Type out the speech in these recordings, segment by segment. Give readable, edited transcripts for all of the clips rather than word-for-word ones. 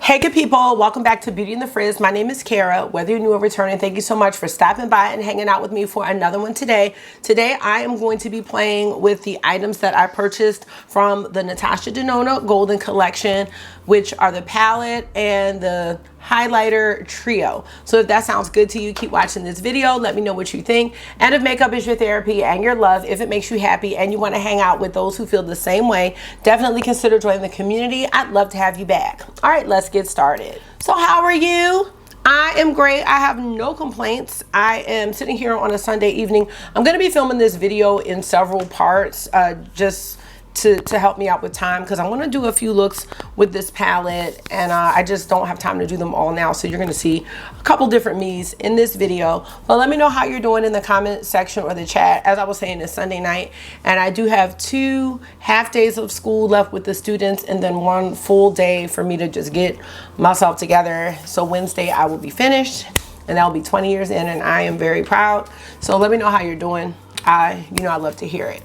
Hey good people, welcome back to Beauty and the Frizz. My name is Cara. Whether you're new or returning, thank you so much for stopping by and hanging out with me for another one today. Today I am going to be playing with the items that I purchased from the Natasha Denona Golden Collection, which are the palette and the highlighter trio. So if that sounds good to you, keep watching this video. Let me know what you think. And if makeup is your therapy and your love, if it makes you happy and you want to hang out with those who feel the same way, definitely consider joining the community. I'd love to have you back. All right, let's get started. So how are you? I am great. I have no complaints. I am sitting here on a Sunday evening. I'm going to be filming this video in several parts just to help me out with time, because I want to do a few looks with this palette and I just don't have time to do them all now. So you're going to see a couple different me's in this video. But let me know how you're doing in the comment section or the chat. As I was saying, it's Sunday night and I do have 2 half days of school left with the students and then 1 full day for me to just get myself together. So Wednesday I will be finished and that'll be 20 years in, and I am very proud. So let me know how you're doing. I love to hear it.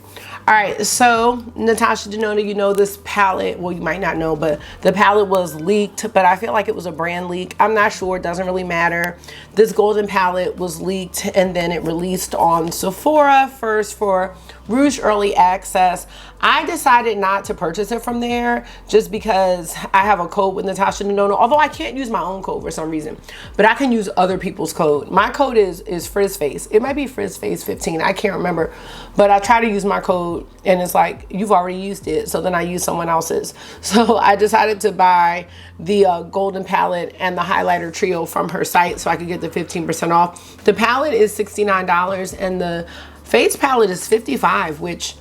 All right, so Natasha Denona, you know this palette, well, you might not know, but the palette was leaked, but I feel like it was a brand leak. I'm not sure, it doesn't really matter. This golden palette was leaked and then it released on Sephora first for Rouge Early Access. I decided not to purchase it from there just because I have a code with Natasha Denona, although I can't use my own code for some reason, but I can use other people's code. My code is FRIZZFACE. It might be FRIZZFACE 15, I can't remember, but I try to use my code and it's like, you've already used it, so then I use someone else's. So I decided to buy the golden palette and the highlighter trio from her site so I could get the 15% off. The palette is $69 and the face palette is $55, which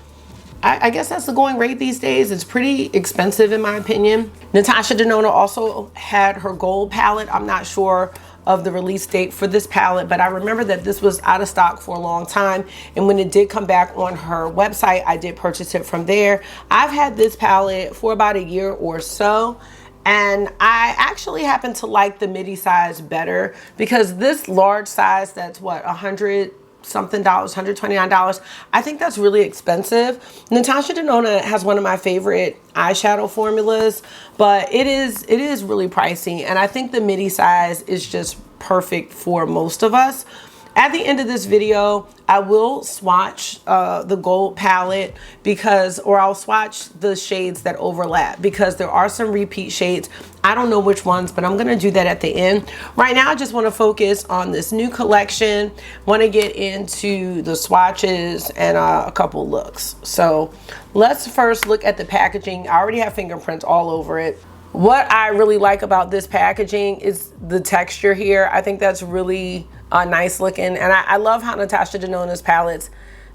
I guess that's the going rate these days. It's pretty expensive in my opinion. Natasha Denona also had her gold palette. I'm not sure of the release date for this palette, but I remember that this was out of stock for a long time, and when it did come back on her website, I did purchase it from there. I've had this palette for about a year or so, and I actually happen to like the midi size better because this large size, that's what, $100 something, $129, I think that's really expensive. Natasha Denona has one of my favorite eyeshadow formulas, but it is really pricey, and I think the midi size is just perfect for most of us. At the end of this video, I will swatch the gold palette or I'll swatch the shades that overlap because there are some repeat shades. I don't know which ones, but I'm gonna do that at the end. Right now, I just wanna focus on this new collection. Wanna get into the swatches and a couple looks. So let's first look at the packaging. I already have fingerprints all over it. What I really like about this packaging is the texture here. I think that's really nice looking, and I love how Natasha Denona's palettes,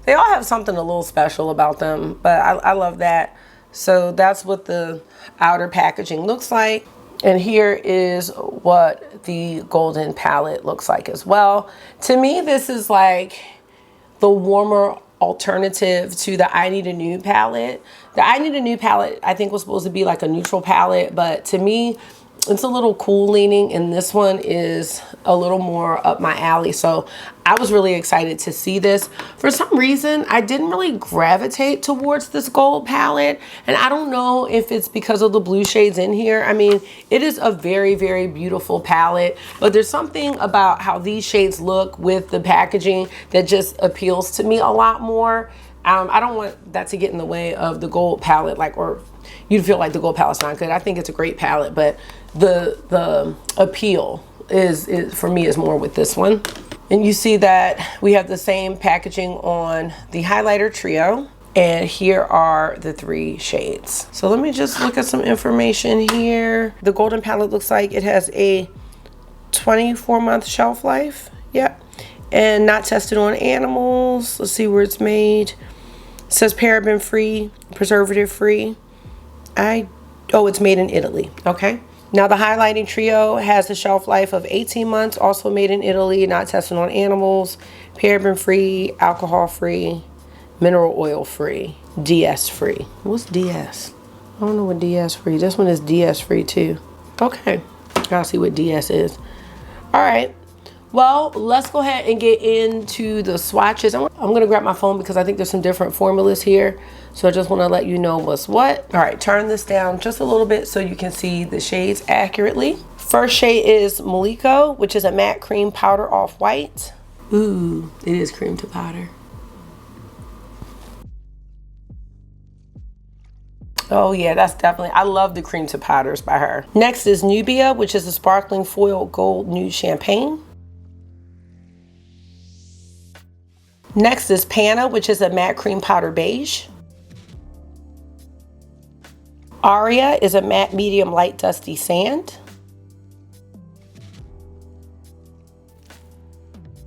they all have something a little special about them, but I love that. So that's what the outer packaging looks like, and here is what the golden palette looks like as well. To me, this is like the warmer alternative to the I Need a New palette. The I Need a New palette I think was supposed to be like a neutral palette, but to me it's a little cool leaning, and this one is a little more up my alley. So I was really excited to see this. For some reason, I didn't really gravitate towards this gold palette, and I don't know if it's because of the blue shades in here. I mean, it is a very, very beautiful palette, but there's something about how these shades look with the packaging that just appeals to me a lot more. I don't want that to get in the way of the gold palette, or you'd feel like the gold palette's not good. I think it's a great palette, but the appeal is for me is more with this one. And you see that we have the same packaging on the highlighter trio, and here are the 3 shades. So let me just look at some information here. The golden palette looks like it has a 24-month shelf life. Yep. And not tested on animals. Let's see where it's made. It says paraben free, preservative free. Oh, it's made in Italy. Okay. Now the highlighting trio has a shelf life of 18 months, also made in Italy, not tested on animals, paraben free, alcohol free, mineral oil free, DS free. What's DS? I don't know what DS free. This one is DS free too. Okay. Gotta see what DS is. All right. Well, let's go ahead and get into the swatches. I'm gonna grab my phone because I think there's some different formulas here. So I just wanna let you know what's what. All right, turn this down just a little bit so you can see the shades accurately. First shade is Maliko, which is a matte cream powder off-white. Ooh, it is cream to powder. Oh yeah, that's definitely, I love the cream to powders by her. Next is Nubia, which is a sparkling foil gold nude champagne. Next is Panna, which is a matte cream powder beige. Aria is a matte medium light dusty sand.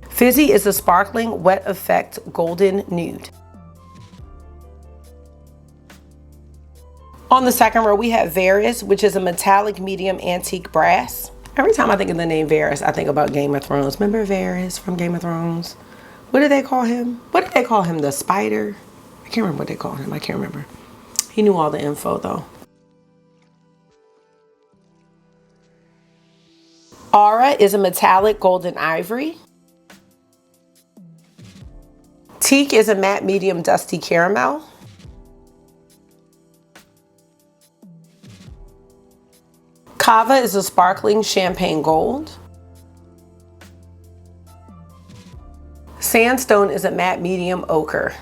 Fizzy is a sparkling wet effect golden nude. On the second row, we have Varys, which is a metallic medium antique brass. Every time I think of the name Varys, I think about Game of Thrones. Remember Varys from Game of Thrones? What did they call him? What did they call him? The spider? I can't remember what they called him. I can't remember. He knew all the info though. Aura is a metallic golden ivory. Teak is a matte medium dusty caramel. Kava is a sparkling champagne gold. Sandstone is a matte medium ochre.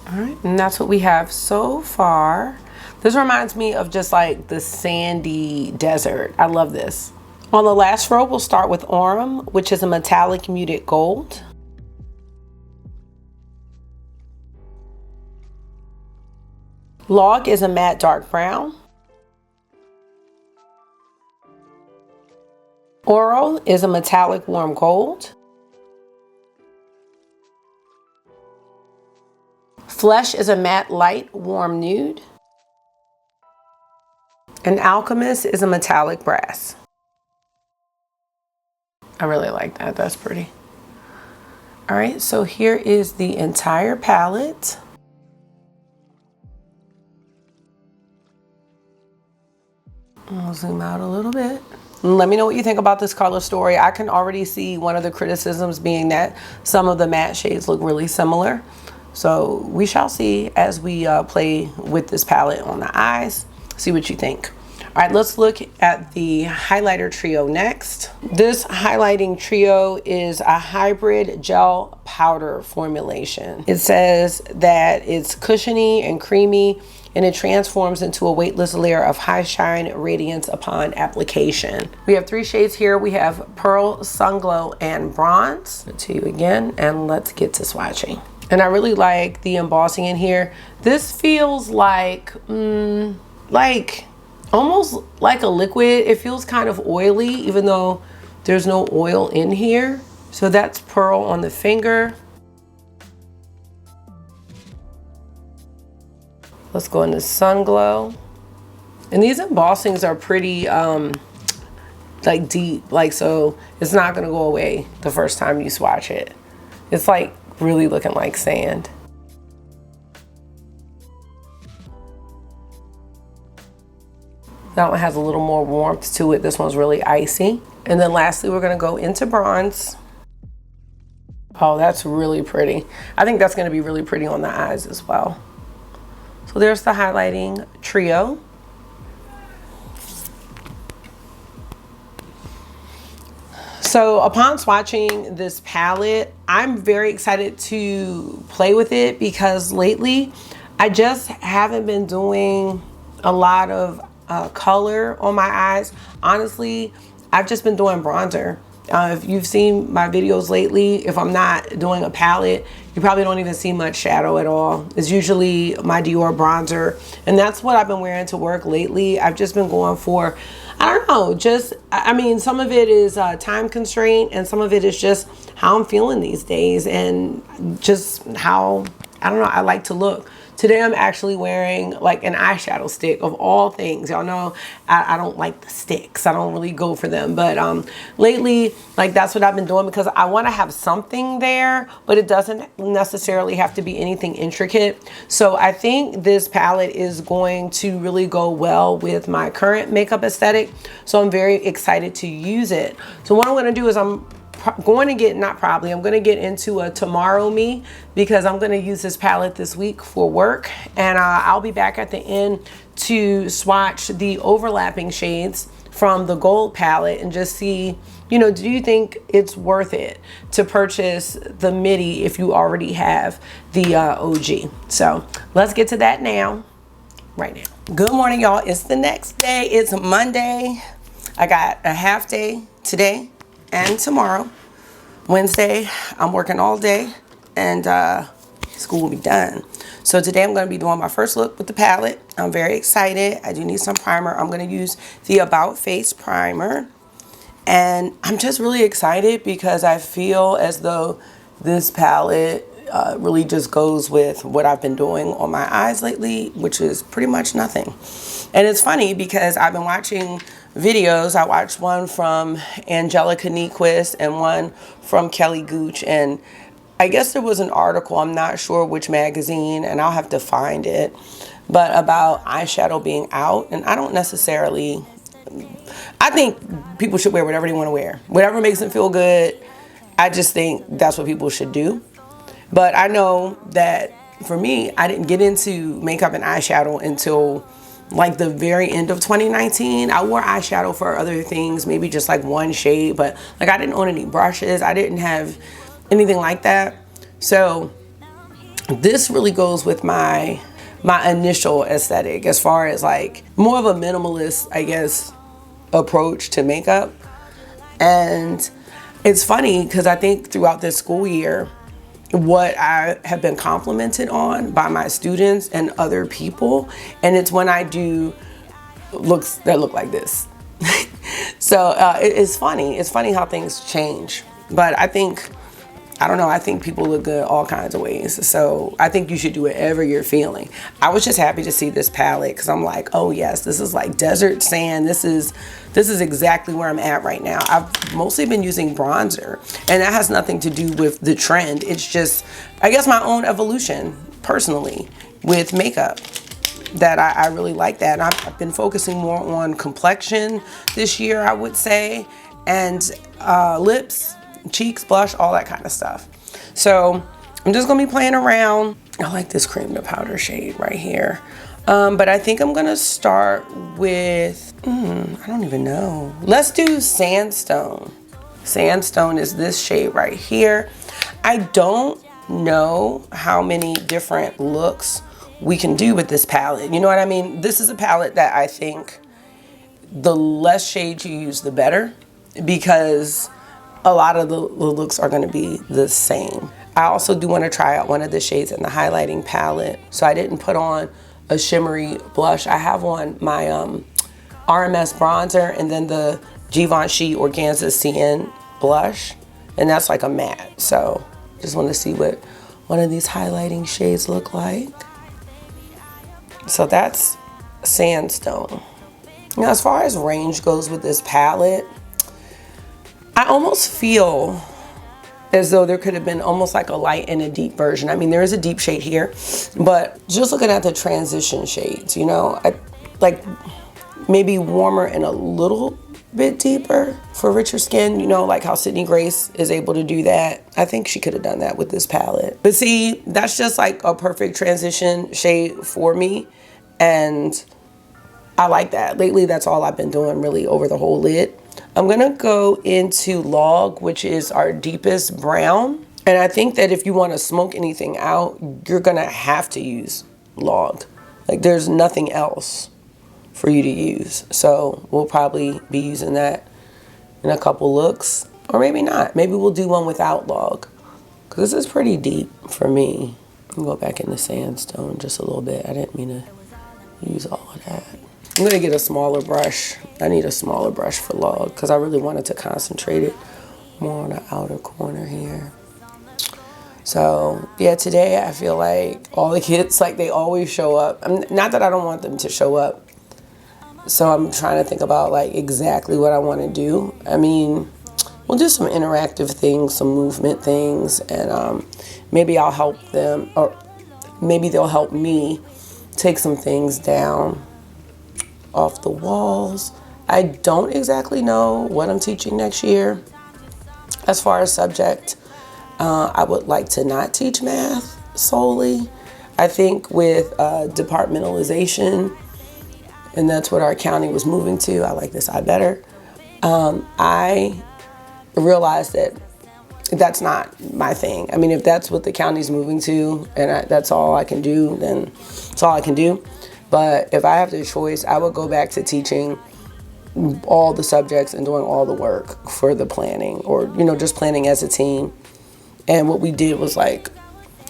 All right, and that's what we have so far. This reminds me of just like the sandy desert. I love this. On the last row, we'll start with Aurum, which is a metallic muted gold. Log is a matte dark brown. Oro is a metallic warm gold. Flesh is a matte light warm nude. And Alchemist is a metallic brass. I really like that. That's pretty. All right, so here is the entire palette. I'll zoom out a little bit. Let me know what you think about this color story. I can already see one of the criticisms being that some of the matte shades look really similar. So we shall see as we play with this palette on the eyes, see what you think. All right, let's look at the highlighter trio next. This highlighting trio is a hybrid gel powder formulation. It says that it's cushiony and creamy, and it transforms into a weightless layer of high shine radiance upon application. We have 3 shades here. We have Pearl, Sunglow, and Bronze. To you again, and let's get to swatching. And I really like the embossing in here. This feels like almost like a liquid. It feels kind of oily, even though there's no oil in here. So that's Pearl on the finger. Let's go into Sunglow. And these embossings are pretty like deep, like, so it's not gonna go away the first time you swatch it. It's like really looking like sand. That one has a little more warmth to it. This one's really icy. And then lastly, we're gonna go into Bronze. Oh, that's really pretty. I think that's gonna be really pretty on the eyes as well. So there's the highlighting trio. So upon swatching this palette, I'm very excited to play with it because lately I just haven't been doing a lot of color on my eyes. Honestly, I've just been doing bronzer. If you've seen my videos lately, if I'm not doing a palette, you probably don't even see much shadow at all. It's usually my Dior bronzer, and that's what I've been wearing to work lately. I've just been going for, I don't know, just, I mean, some of it is time constraint, and some of it is just how I'm feeling these days, and just how, I don't know, I like to look. Today I'm actually wearing like an eyeshadow stick of all things. Y'all know I don't like the sticks. I don't really go for them. But lately, like that's what I've been doing because I want to have something there, but it doesn't necessarily have to be anything intricate. So I think this palette is going to really go well with my current makeup aesthetic. So I'm very excited to use it. So what I'm going to do is I'm going to get, I'm going to get into a tomorrow me because I'm going to use this palette this week for work, and I'll be back at the end to swatch the overlapping shades from the gold palette and just see, you know, do you think it's worth it to purchase the midi if you already have the OG? So let's get to that now, right now. Good morning, y'all. It's the next day. It's Monday. I got a half day today and tomorrow. Wednesday, I'm working all day and school will be done. So today I'm going to be doing my first look with the palette. I'm very excited. I do need some primer. I'm going to use the About Face primer. And I'm just really excited because I feel as though this palette really just goes with what I've been doing on my eyes lately, which is pretty much nothing. And it's funny because I've been watching videos. I watched one from Angelica Nyquist and one from Kelly Gooch, and I guess there was an article, I'm not sure which magazine, and I'll have to find it, but about eyeshadow being out. And I don't necessarily, I think people should wear whatever they want to wear, whatever makes them feel good. I just think that's what people should do. But I know that for me, I didn't get into makeup and eyeshadow until like the very end of 2019. I wore eyeshadow for other things, maybe just like one shade, but like I didn't own any brushes. I didn't have anything like that. So this really goes with my initial aesthetic as far as like more of a minimalist, I guess, approach to makeup. And it's funny because I think throughout this school year, what I have been complimented on by my students and other people, and it's when I do looks that look like this. So it's funny. It's funny how things change. But I think, I don't know, I think people look good all kinds of ways. So I think you should do whatever you're feeling. I was just happy to see this palette because I'm like, oh yes, this is like desert sand. This is exactly where I'm at right now. I've mostly been using bronzer, and that has nothing to do with the trend. It's just, I guess, my own evolution personally with makeup that I really like that. And I've been focusing more on complexion this year, I would say, and lips, cheeks, blush, all that kind of stuff. So I'm just gonna be playing around. I like this cream to powder shade right here. But I think I'm gonna start with, I don't even know. Let's do Sandstone. Sandstone is this shade right here. I don't know how many different looks we can do with this palette. You know what I mean? This is a palette that I think the less shades you use, the better, because a lot of the looks are gonna be the same. I also do wanna try out one of the shades in the highlighting palette. So I didn't put on a shimmery blush. I have on my RMS bronzer and then the Givenchy Organza CN blush, and that's like a matte. So just wanna see what one of these highlighting shades look like. So that's Sandstone. Now, as far as range goes with this palette, I almost feel as though there could have been almost like a light and a deep version. I mean, there is a deep shade here, but just looking at the transition shades, you know, like maybe warmer and a little bit deeper for richer skin, you know, like how Sydney Grace is able to do that. I think she could have done that with this palette. But see, that's just like a perfect transition shade for me, and I like that. Lately, that's all I've been doing really over the whole lid. I'm gonna go into Log, which is our deepest brown. And I think that if you wanna smoke anything out, you're gonna have to use Log. Like there's nothing else for you to use. So we'll probably be using that in a couple looks, or maybe not. Maybe we'll do one without Log, because this is pretty deep for me. I'll go back into Sandstone just a little bit. I didn't mean to use all of that. I'm gonna get a smaller brush. I need a smaller brush for Log because I really wanted to concentrate it more on the outer corner here. So yeah, today I feel like all the kids, like they always show up. Not that I don't want them to show up. So I'm trying to think about like exactly what I want to do. I mean, we'll do some interactive things, some movement things, and maybe I'll help them, or maybe they'll help me take some things down off the walls. I don't exactly know what I'm teaching next year. As far as subject, I would like to not teach math solely. I think with departmentalization, and that's what our county was moving to. I like this, I better. I realized that that's not my thing. I mean, if that's what the county's moving to and that's all I can do, then that's all I can do. But if I have the choice, I would go back to teaching all the subjects and doing all the work for the planning, or, you know, just planning as a team. And what we did was like,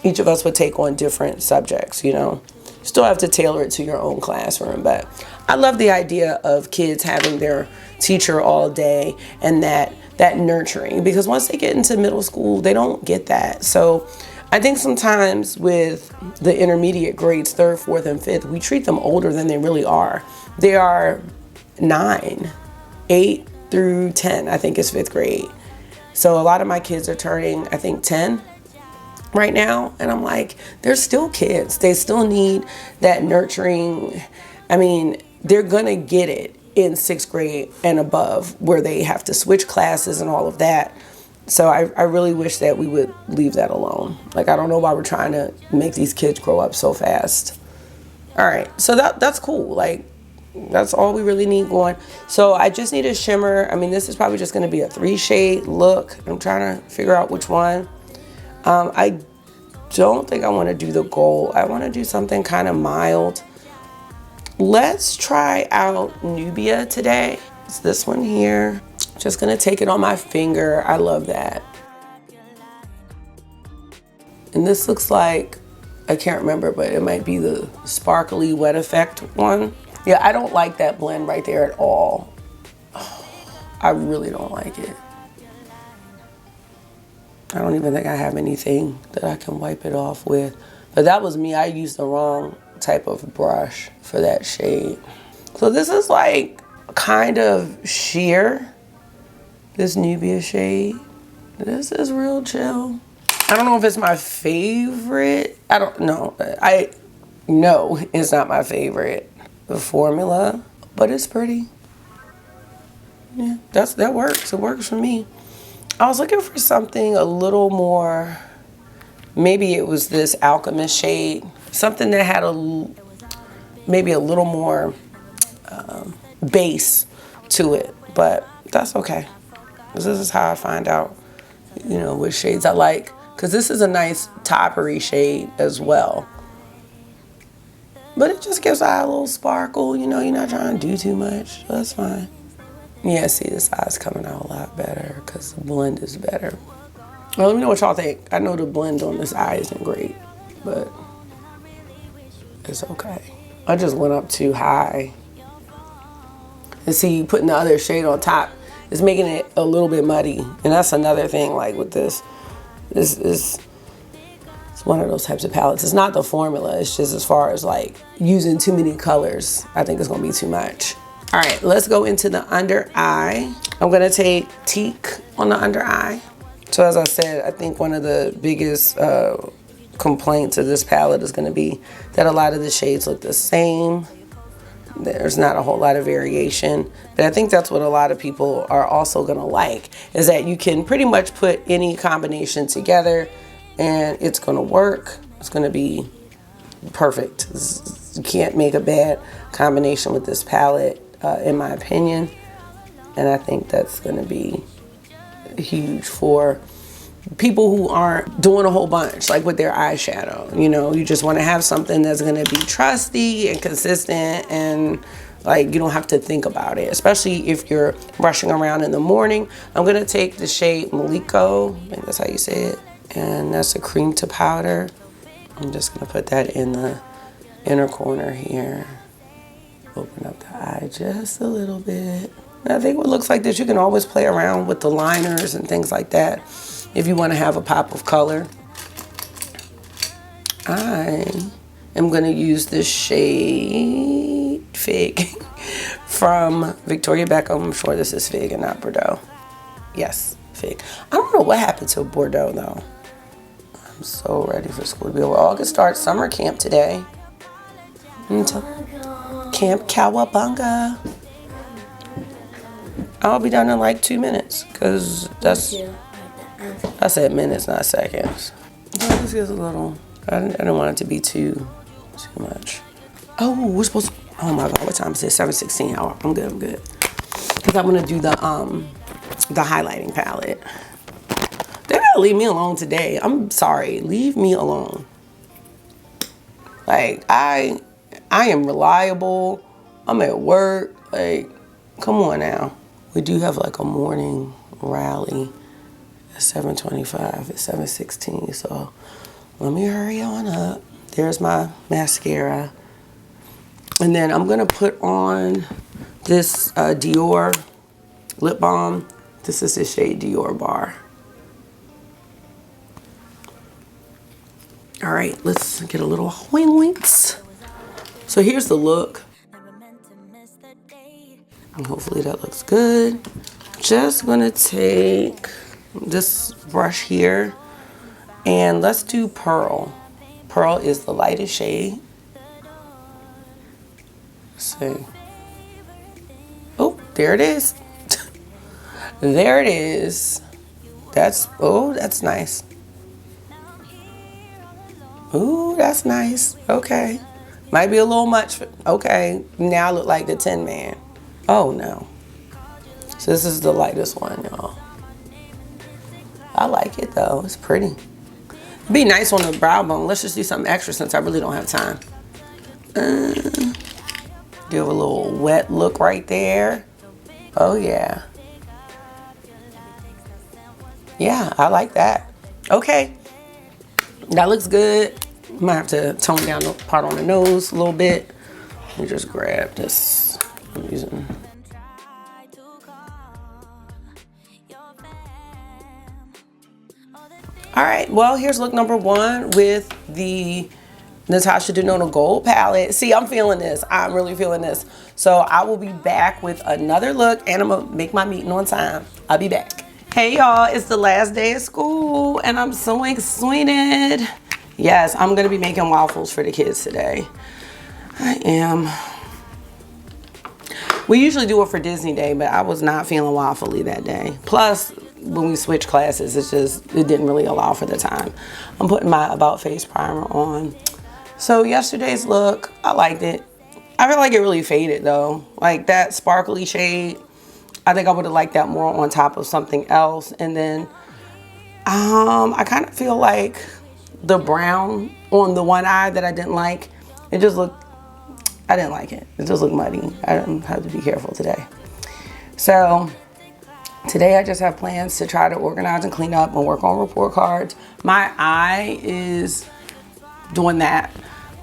each of us would take on different subjects, you know. Still have to tailor it to your own classroom, but I love the idea of kids having their teacher all day and that nurturing, because once they get into middle school, they don't get that. So I think sometimes with the intermediate grades, 3rd, 4th, and 5th, we treat them older than they really are. They are 9, 8 through 10, I think is 5th grade. So a lot of my kids are turning, I think, 10 right now, and I'm like, they're still kids. They still need that nurturing. I mean, they're gonna get it in 6th grade and above, where they have to switch classes and all of that. So I really wish that we would leave that alone. Like, I don't know why we're trying to make these kids grow up so fast. All right, so that's cool. Like, that's all we really need going. So I just need a shimmer. I mean, this is probably just gonna be a 3-shade look. I'm trying to figure out which one. I don't think I want to do the gold. I want to do something kind of mild. Let's try out Nubia today. It's this one here. Just going to take it on my finger. I love that. And this looks like, I can't remember, but it might be the sparkly wet effect one. Yeah, I don't like that blend right there at all. I really don't like it. I don't even think I have anything that I can wipe it off with. But that was me. I used the wrong type of brush for that shade. So this is like kind of sheer, this Nubia shade. This is real chill. I don't know if it's my favorite. I don't know. I know it's not my favorite, the formula, but it's pretty. Yeah, that works. It works for me. I was looking for something a little more, maybe it was this Alchemist shade, something that had maybe a little more base to it, but that's okay. This is how I find out, you know, which shades I like, because this is a nice toppery shade as well. But it just gives eye a little sparkle, you know, you're not trying to do too much, so that's fine. Yeah, see, this eye's coming out a lot better because the blend is better. Well, let me know what y'all think. I know the blend on this eye isn't great, but it's okay. I just went up too high. And see, putting the other shade on top is making it a little bit muddy. And that's another thing, like with this is, it's one of those types of palettes. It's not the formula, it's just as far as like using too many colors, I think it's gonna be too much. All right, let's go into the under eye. I'm gonna take Teak on the under eye. So as I said, I think one of the biggest complaints of this palette is gonna be that a lot of the shades look the same. There's not a whole lot of variation, but I think that's what a lot of people are also gonna like, is that you can pretty much put any combination together and it's gonna work. It's gonna be perfect. You can't make a bad combination with this palette, in my opinion. And I think that's gonna be huge for people who aren't doing a whole bunch, like with their eyeshadow. You know, you just wanna have something that's gonna be trusty and consistent, and like you don't have to think about it, especially if you're rushing around in the morning. I'm gonna take the shade Maliko, I think that's how you say it, and that's a cream to powder. I'm just gonna put that in the inner corner here. Open up the eye just a little bit. And I think what looks like this, you can always play around with the liners and things like that if you want to have a pop of color. I am gonna use this shade Fig from Victoria Beckham. I'm sure this is Fig and not Bordeaux. Yes, Fig. I don't know what happened to Bordeaux though. I'm so ready for school to be over. August starts summer camp today. Camp Cowabunga. I'll be done in like 2 minutes because I said minutes, not seconds. Oh, this is a little. I didn't want it to be too much. Oh, we're supposed to. Oh my God, what time is it? 7:16. Oh, I'm good. I'm good. Because I'm gonna do the highlighting palette. They gotta leave me alone today. I'm sorry. Leave me alone. Like I am reliable. I'm at work. Like, come on now. We do have like a morning rally at 7:25. It's 7:16. So let me hurry on up. There's my mascara. And then I'm gonna put on this Dior lip balm. This is the shade Dior Bar. All right, let's get a little winks. So here's the look. And hopefully that looks good. Just gonna take this brush here and let's do Pearl. Pearl is the lightest shade. Let's see. Oh, there it is. There it is. That's nice. Ooh, that's nice. Okay. Might be a little much. Okay. Now I look like the Tin Man. Oh, no. So this is the lightest one, y'all. I like it, though. It's pretty. It'd be nice on the brow bone. Let's just do something extra since I really don't have time. Give a little wet look right there. Oh, yeah. Yeah, I like that. Okay. That looks good. Might have to tone down the part on the nose a little bit. Let me just grab this. I'm using. All right, well, here's look number 1 with the Natasha Denona Gold palette. See, I'm feeling this. I'm really feeling this. So I will be back with another look and I'm gonna make my meeting on time. I'll be back. Hey y'all, it's the last day of school and I'm so excited. Yes, I'm gonna be making waffles for the kids today. I am. We usually do it for Disney Day, but I was not feeling waffly that day. Plus, when we switch classes, it didn't really allow for the time. I'm putting my About Face primer on. So yesterday's look, I liked it. I feel like it really faded though. Like that sparkly shade, I think I would have liked that more on top of something else. And then I kind of feel like the brown on the one eye that I didn't like, it just looked, I didn't like it. It just looked muddy. I have to be careful today. So today I just have plans to try to organize and clean up and work on report cards. My eye is doing that.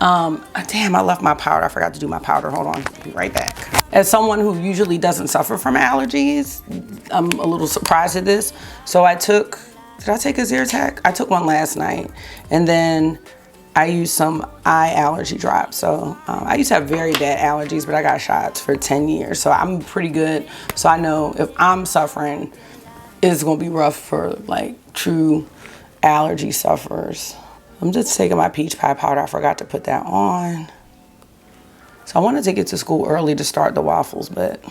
Damn, I left my powder. I forgot to do my powder. Hold on, I'll be right back. As someone who usually doesn't suffer from allergies, I'm a little surprised at this. So did I take a Zyrtec? I took one last night. And then I used some eye allergy drops. So I used to have very bad allergies, but I got shots for 10 years. So I'm pretty good. So I know if I'm suffering, it's gonna be rough for like true allergy sufferers. I'm just taking my peach pie powder. I forgot to put that on. So I wanted to get to school early to start the waffles, but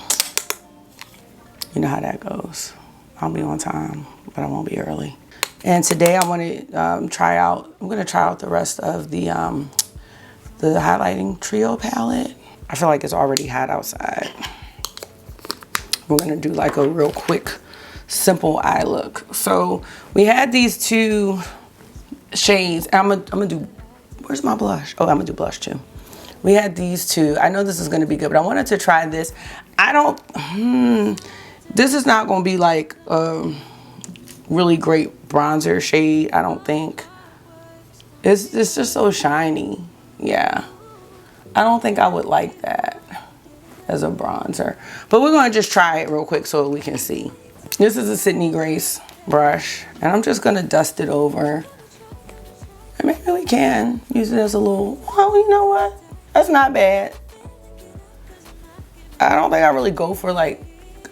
you know how that goes. I'll be on time, but I won't be early. And today I want to I'm gonna try out the rest of the highlighting trio palette. I feel like it's already hot outside. We're gonna do like a real quick, simple eye look. So we had these 2 shades. I'm gonna do, where's my blush? Oh, I'm gonna do blush too. We had these 2. I know this is gonna be good, but I wanted to try this. This is not gonna be like a really great bronzer shade, I don't think. It's just so shiny. Yeah. I don't think I would like that as a bronzer. But we're gonna just try it real quick so we can see. This is a Sydney Grace brush, and I'm just gonna dust it over. Maybe we can use it as a little, well, you know what? That's not bad. I don't think I really go for like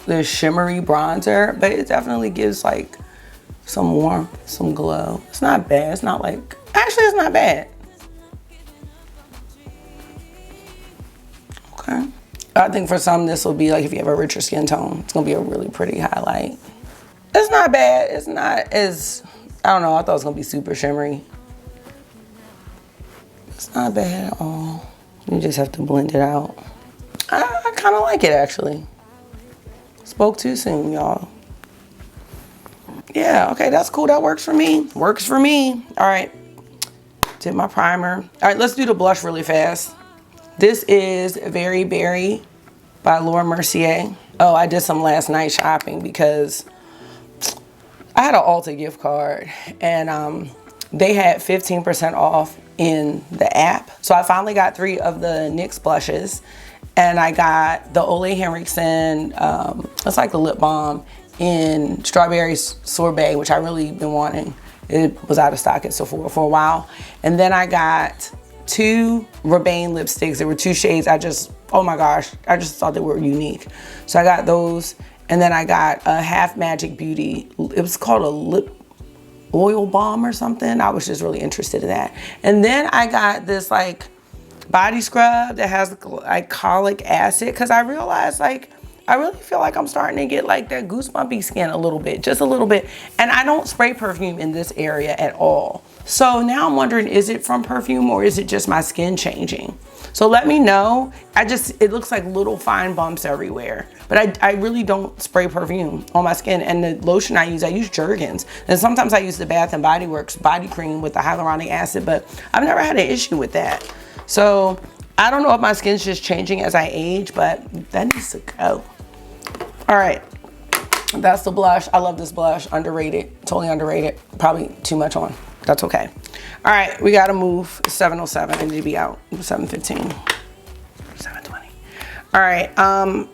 the shimmery bronzer, but it definitely gives like some warmth, some glow. It's not bad. It's not like, actually it's not bad. Okay. I think for some this will be like, if you have a richer skin tone, it's gonna be a really pretty highlight. It's not bad. It's not as, I don't know, I thought it was gonna be super shimmery. It's not bad at all. You just have to blend it out. I kind of like it actually. Spoke too soon, y'all. Yeah, okay, that's cool. That works for me. Works for me. All right, did my primer. All right, let's do the blush really fast. This is Very Berry by Laura Mercier. Oh, I did some last night shopping because I had an Ulta gift card and they had 15% off in the app. So I finally got 3 of the NYX blushes. And I got the Ole Henriksen, it's like the lip balm in Strawberry Sorbet, which I really been wanting. It was out of stock at Sephora for a while. And then I got 2 Rebane lipsticks. There were 2 shades. Oh my gosh, I just thought they were unique. So I got those. And then I got a Half Magic Beauty. It was called a lip oil balm or something. I was just really interested in that. And then I got this like body scrub that has glycolic acid, because I realized like I really feel like I'm starting to get like that goosebumpy skin a little bit, just a little bit. And I don't spray perfume in this area at all. So now I'm wondering, is it from perfume or is it just my skin changing? So let me know. It looks like little fine bumps everywhere. But I really don't spray perfume on my skin. And the lotion I use Jergens. And sometimes I use the Bath & Body Works body cream with the hyaluronic acid, but I've never had an issue with that. So I don't know if my skin's just changing as I age, but that needs to go. All right, that's the blush. I love this blush, underrated, totally underrated. Probably too much on, that's okay. All right, we gotta move. 7:07, I need to be out. 7:15, 7:20. All right,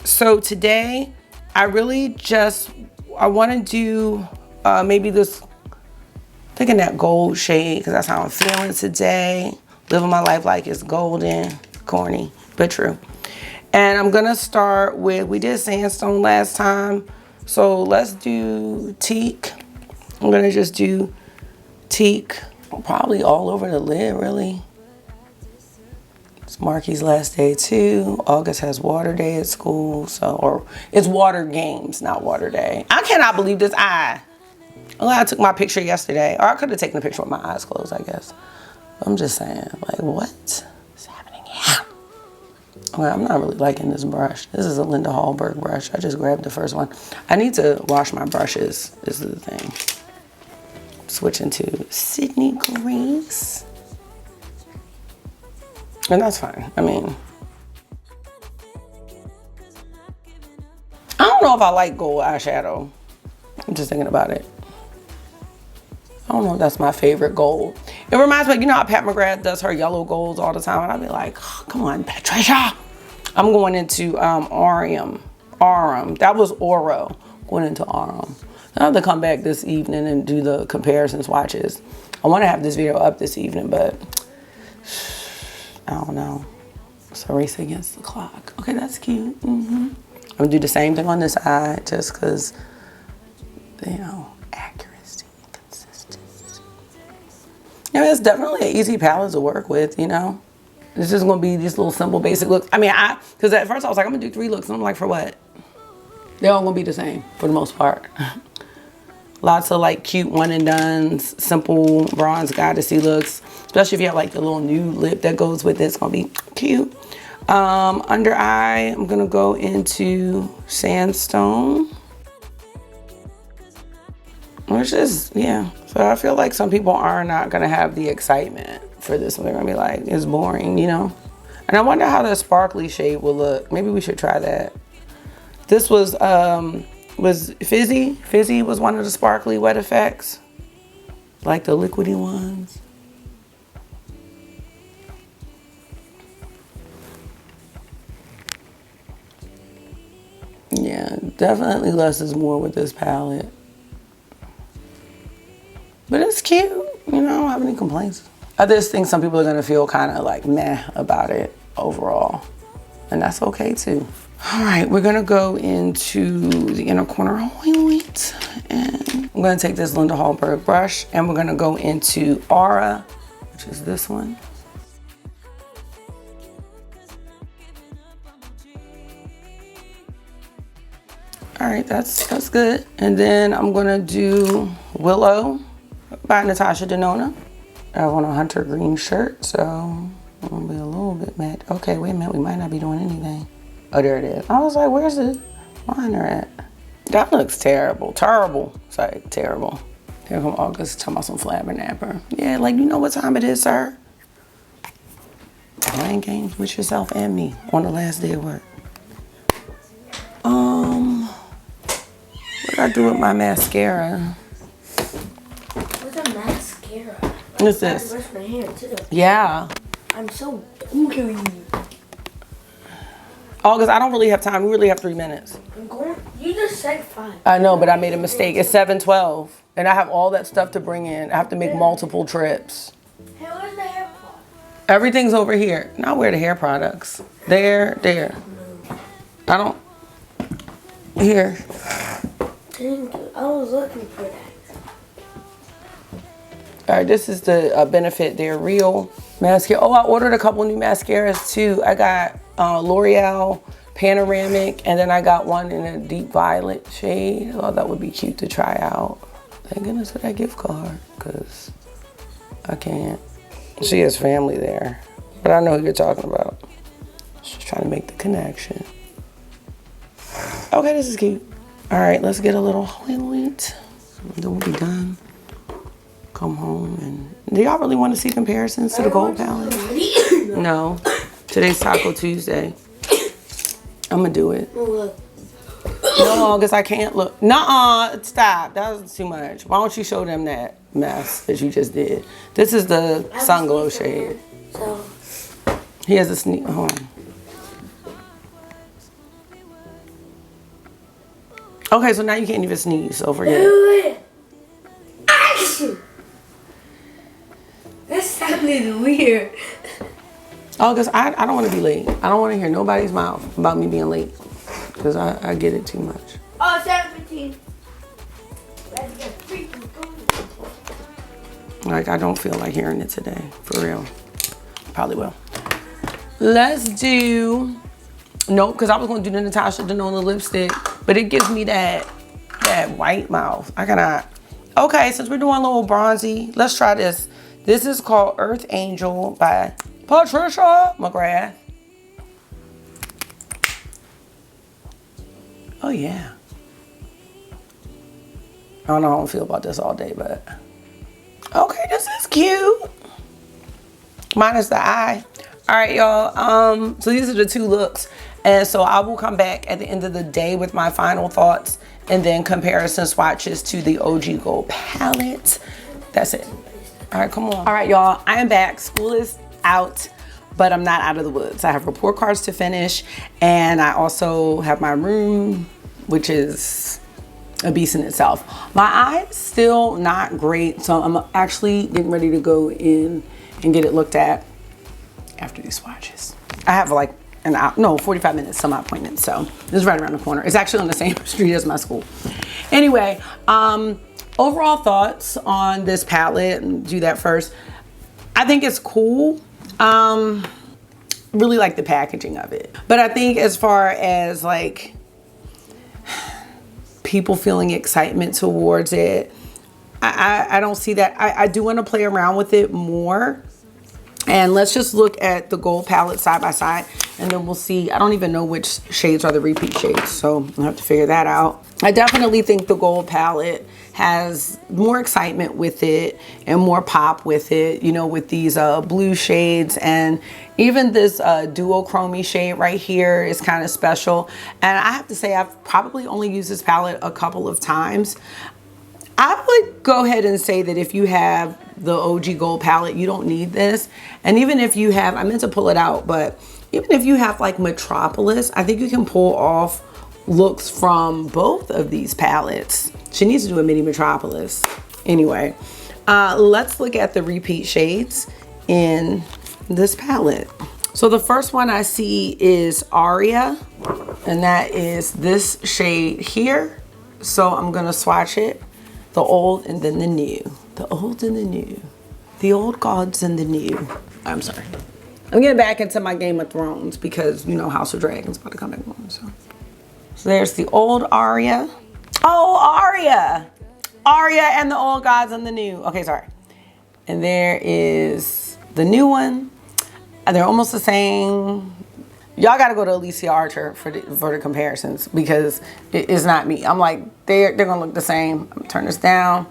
so today I wanna do maybe this, thinking that gold shade, because that's how I'm feeling today. Living my life like it's golden, corny, but true. And I'm gonna start with, we did sandstone last time, so let's do teak. I'm gonna just do teak, probably all over the lid, really. It's Marky's last day too. August has water day at school, or it's water games, not water day. I cannot believe this eye. Well, I took my picture yesterday, or I could have taken a picture with my eyes closed, I guess. I'm just saying, like, what is happening here? Okay, I'm not really liking this brush. This is a Linda Hallberg brush. I just grabbed the first one. I need to wash my brushes, is the thing. Switching to Sydney Grace. And that's fine. I mean, I don't know if I like gold eyeshadow. I'm just thinking about it. I don't know if that's my favorite gold. It reminds me, you know how Pat McGrath does her yellow golds all the time, and I'll be like, oh, come on, Patricia. I'm going into Aurum. That was Oro. Going into Aurum. I have to come back this evening and do the comparison swatches. I want to have this video up this evening, but I don't know. It's a race against the clock. Okay, that's cute. I'm gonna do the same thing on this eye, just because, you know, accuracy, consistency. You know, it's definitely an easy palette to work with, you know. It's just gonna be these little simple basic looks. I mean, because at first I was like, I'm gonna do 3 looks, and I'm like, for what? They're all gonna be the same for the most part. Lots of like cute one and dones, simple bronze goddessy looks. Especially if you have like the little nude lip that goes with it, it's gonna be cute. Under eye, I'm gonna go into Sandstone. Which is, yeah. So I feel like some people are not gonna have the excitement for this one. They're gonna be like, it's boring, you know? And I wonder how the sparkly shade will look. Maybe we should try that. This was Fizzy. Fizzy was one of the sparkly wet effects. Like the liquidy ones. Yeah, definitely less is more with this palette. But it's cute, you know, I don't have any complaints. I just think some people are gonna feel kind of like meh about it overall. And that's okay too. All right, we're gonna go into the inner corner highlight, and I'm gonna take this Linda Hallberg brush, and we're gonna go into Aura, which is this one. All right, that's good. And then I'm gonna do Willow by Natasha Denona. I have on a hunter green shirt, so I'm gonna be a little bit mad. Okay, wait a minute, we might not be doing anything. Oh, there it is. I was like, where's the liner at? That looks terrible. Terrible. Sorry, terrible. Here come August talking about some flabbergapper. Yeah, like, you know what time it is, sir? Playing games with yourself and me on the last day of work. What did I do with my mascara? What's a mascara? What's this? I brush my hair too. Yeah. I'm so hungry. August, I don't really have time. We really have 3 minutes. I'm going. You just said 5. I know, but I made a mistake. It's 7:12, and I have all that stuff to bring in. I have to make multiple trips. Hey, where's the hair pot? Everything's over here. Now where are the hair products? There. I don't. Here. Thank you. I was looking for that. All right, this is the Benefit They're Real mascara. Oh, I ordered a couple new mascaras too. I got L'Oreal Panoramic, and then I got one in a deep violet shade. I thought that would be cute to try out. Thank goodness for that gift card, because I can't. She has family there, but I know who you're talking about. Just trying to make the connection. Okay, this is cute. All right, let's get a little highlight. Then we'll be done. Come home and... Do y'all really want to see comparisons to the gold palette? No. Today's Taco Tuesday. I'm gonna do it. No, because I can't look. Nuh-uh, stop. That was too much. Why don't you show them that mess that you just did? This is the Sun Glow shade. So. He has a sneak. Hold on. Okay, so now you can't even sneeze, so forget it. Action! That sounded weird. Oh, because I don't want to be late. I don't want to hear nobody's mouth about me being late. Because I get it too much. Oh, 7:15. Like, I don't feel like hearing it today. For real. Probably will. Let's do... Nope, because I was going to do the Natasha Denona lipstick. But it gives me that white mouth. I cannot. Okay, since we're doing a little bronzy, let's try this. This is called Earth Angel by Patricia McGrath. Oh, yeah. I don't know how I feel about this all day, but... Okay, this is cute. Minus the eye. All right, y'all. So these are the 2 looks. And so I will come back at the end of the day with my final thoughts and then comparison swatches to the OG Gold palette. That's it. All right, come on. All right, y'all. I am back. School is out, but I'm not out of the woods. I have report cards to finish, and I also have my room, which is a beast in itself. My eye is still not great, so I'm actually getting ready to go in and get it looked at after these swatches. I have like 45 minutes to my appointment, so this is right around the corner. It's actually on the same street as my school. Anyway, overall thoughts on this palette, and do that first. I think it's cool. Really like the packaging of it. But I think as far as like people feeling excitement towards it, I don't see that. I do want to play around with it more. And let's just look at the gold palette side by side, and then we'll see. I don't even know which shades are the repeat shades, so I'll have to figure that out. I definitely think the gold palette has more excitement with it and more pop with it, you know, with these blue shades, and even this duochrome shade right here is kind of special. And I have to say, I've probably only used this palette a couple of times. I would go ahead and say that if you have the OG Gold palette, you don't need this. And even if you have, I meant to pull it out, but even if you have like Metropolis, I think you can pull off looks from both of these palettes. She needs to do a mini Metropolis. Anyway, let's look at the repeat shades. in this palette. So the first one I see is Aria, and that is this shade here. So I'm gonna swatch it, the old and then the new. The old and the new. The old gods and the new. I'm sorry. I'm getting back into my Game of Thrones because, you know, House of Dragons about to come back on. So there's the old Aria. Oh, Aria. Aria and the old gods and the new. Okay, sorry. And there is the new one. And they're almost the same. Y'all got to go to Alicia Archer for the comparisons because it's not me. I'm like, they're going to look the same. I'm going to turn this down.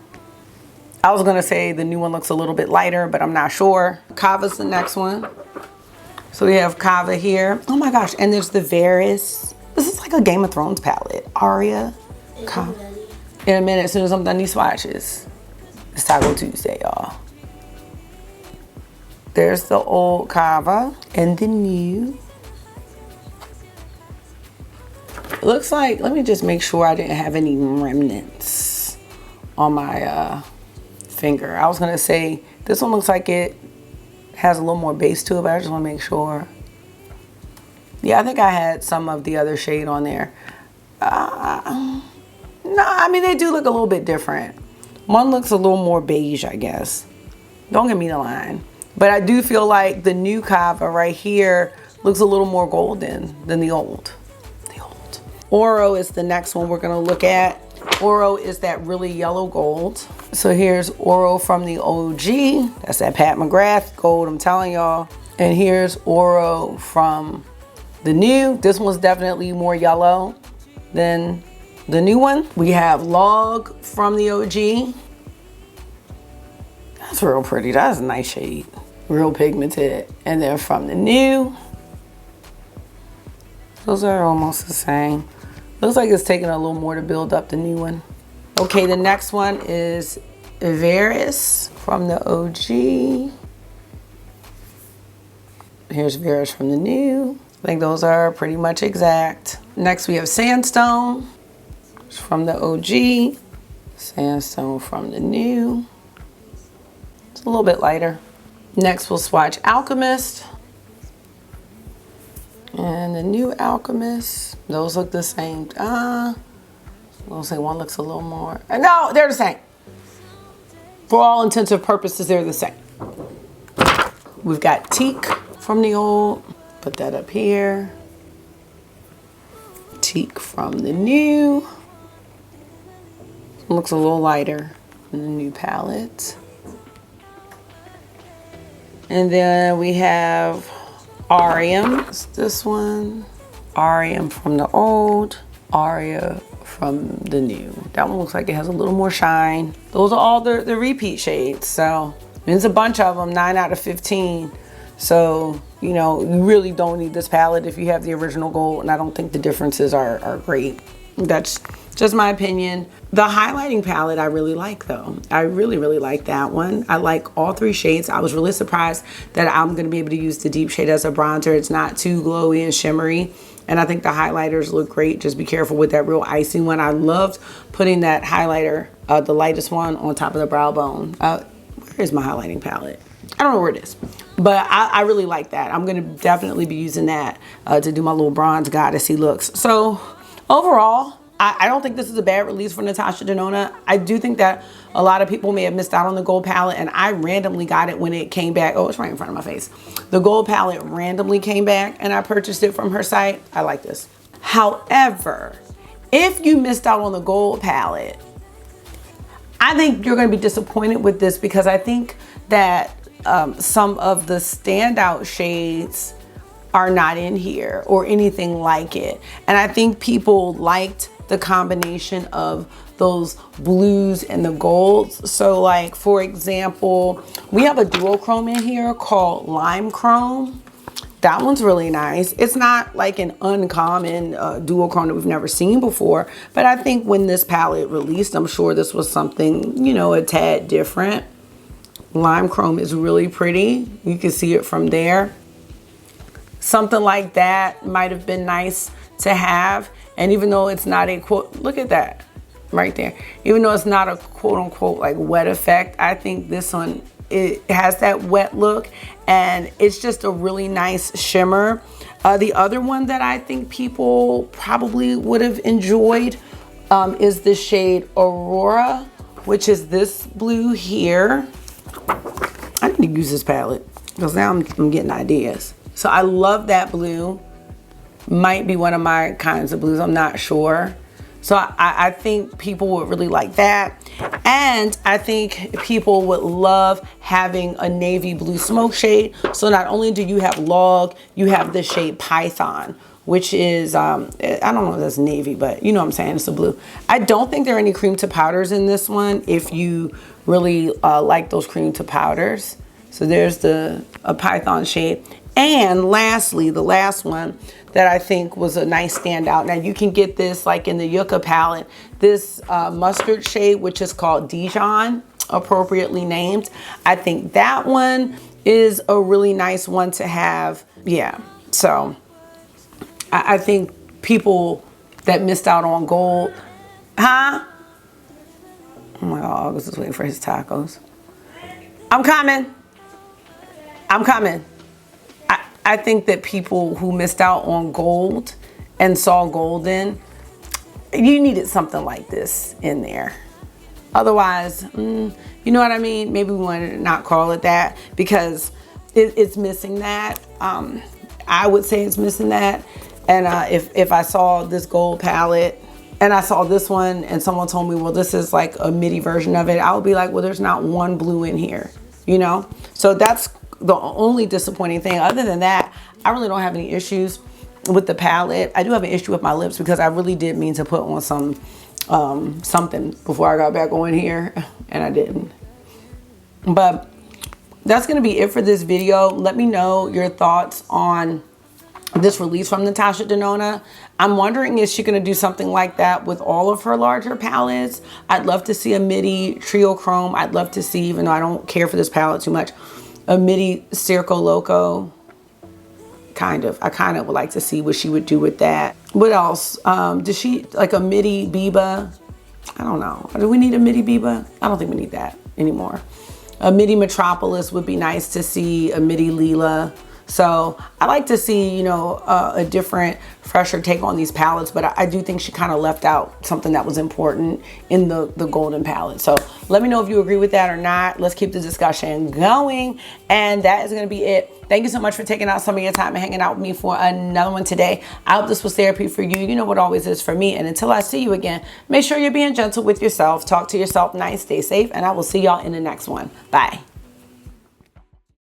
I was going to say the new one looks a little bit lighter, but I'm not sure. Kava's the next one. So we have Kava here. Oh my gosh. And there's the Varys. This is like a Game of Thrones palette. Aria, Kava. In a minute, as soon as I'm done these swatches. It's Taco Tuesday, y'all. There's the old Kava and the new. It looks like, let me just make sure I didn't have any remnants on my finger. I was gonna say, this one looks like it has a little more base to it, but I just wanna make sure. Yeah, I think I had some of the other shade on there. No, I mean, they do look a little bit different. One looks a little more beige, I guess. Don't get me the line. But I do feel like the new Kava right here looks a little more golden than the old. Oro is the next one we're gonna look at. Oro is that really yellow gold. So here's Oro from the OG. That's that Pat McGrath gold, I'm telling y'all. And here's Oro from the new. This one's definitely more yellow than the new one. We have Log from the OG. That's real pretty. That's a nice shade. Real pigmented. And then from the new, those are almost the same. Looks like it's taking a little more to build up the new one. Okay, the next one is Varys from the OG. Here's Varys from the new. I think those are pretty much exact. Next we have Sandstone from the OG. Sandstone from the new. It's a little bit lighter. Next we'll swatch Alchemist. And the new Alchemist, those look the same. I'll say one looks a little more. No, they're the same. For all intents and purposes, they're the same. We've got Teak from the old. Put that up here. Teak from the new. Looks a little lighter in the new palette. And then we have Arium, it's this one. Arium from the old, Aria from the new. That one looks like it has a little more shine. Those are all the repeat shades. So there's a bunch of them, 9 out of 15. So, you know, you really don't need this palette if you have the original gold, and I don't think the differences are great. That's just my opinion. The highlighting palette I really like though. I really, really like that one. I like all 3 shades. I was really surprised that I'm gonna be able to use the deep shade as a bronzer. It's not too glowy and shimmery. And I think the highlighters look great. Just be careful with that real icy one. I loved putting that highlighter, the lightest one, on top of the brow bone. Where is my highlighting palette? I don't know where it is, but I really like that. I'm gonna definitely be using that to do my little bronze goddessy looks. So overall, I don't think this is a bad release for Natasha Denona. I do think that a lot of people may have missed out on the gold palette, and I randomly got it when it came back. Oh, it's right in front of my face. The gold palette randomly came back, and I purchased it from her site. I like this. However, if you missed out on the gold palette, I think you're going to be disappointed with this because I think that some of the standout shades are not in here or anything like it. And I think people liked the combination of those blues and the golds. So like, for example, we have a duochrome in here called Lime Chrome. That one's really nice. It's not like an uncommon duochrome that we've never seen before, but I think when this palette released, I'm sure this was something, you know, a tad different. Lime Chrome is really pretty. You can see it from there. Something like that might have been nice to have. And even though it's not a quote, look at that right there. Even though it's not a quote unquote like wet effect, I think this one it has that wet look, and it's just a really nice shimmer. The other one that I think people probably would have enjoyed is the shade Aurora, which is this blue here. I need to use this palette because now I'm getting ideas. So I love that blue. Might be one of my kinds of blues, I'm not sure. So I think people would really like that. And I think people would love having a navy blue smoke shade. So not only do you have Log, you have the shade Python, which is, I don't know if that's navy, but you know what I'm saying, it's a blue. I don't think there are any cream to powders in this one if you really like those cream to powders. So there's a Python shade. And lastly, the last one that I think was a nice standout. Now you can get this like in the Yucca palette, this mustard shade, which is called Dijon, appropriately named. I think that one is a really nice one to have. Yeah, so I think people that missed out on gold, huh? Oh my God, August is waiting for his tacos. I'm coming. I'm coming. I think that people who missed out on gold and saw golden, you needed something like this in there. Otherwise, you know what I mean? Maybe we wanted to not call it that because it's missing that. I would say it's missing that. And if I saw this gold palette and I saw this one and someone told me, well, this is like a midi version of it, I would be like, well, there's not one blue in here, you know? So that's the only disappointing thing. Other than that, I really don't have any issues with the palette. I do have an issue with my lips because I really did mean to put on some something before I got back on here and I didn't. But that's gonna be it for this video. Let me know your thoughts on this release from Natasha Denona. I'm wondering, is she gonna do something like that with all of her larger palettes? I'd love to see a midi trio chrome. I'd love to see, even though I don't care for this palette too much, a midi Circo Loco. I kind of would like to see what she would do with that. What else? Does she, like a midi Biba? I don't know. Do we need a midi Biba? I don't think we need that anymore. A midi Metropolis would be nice to see, a midi Lila. So I like to see, you know, a different, fresher take on these palettes, but I do think she kind of left out something that was important in the golden palette. So let me know if you agree with that or not. Let's keep the discussion going. And that is going to be it. Thank you so much for taking out some of your time and hanging out with me for another one today. I hope this was therapy for you. You know what always is for me. And until I see you again, make sure you're being gentle with yourself. Talk to yourself nice, stay safe, and I will see y'all in the next one. Bye.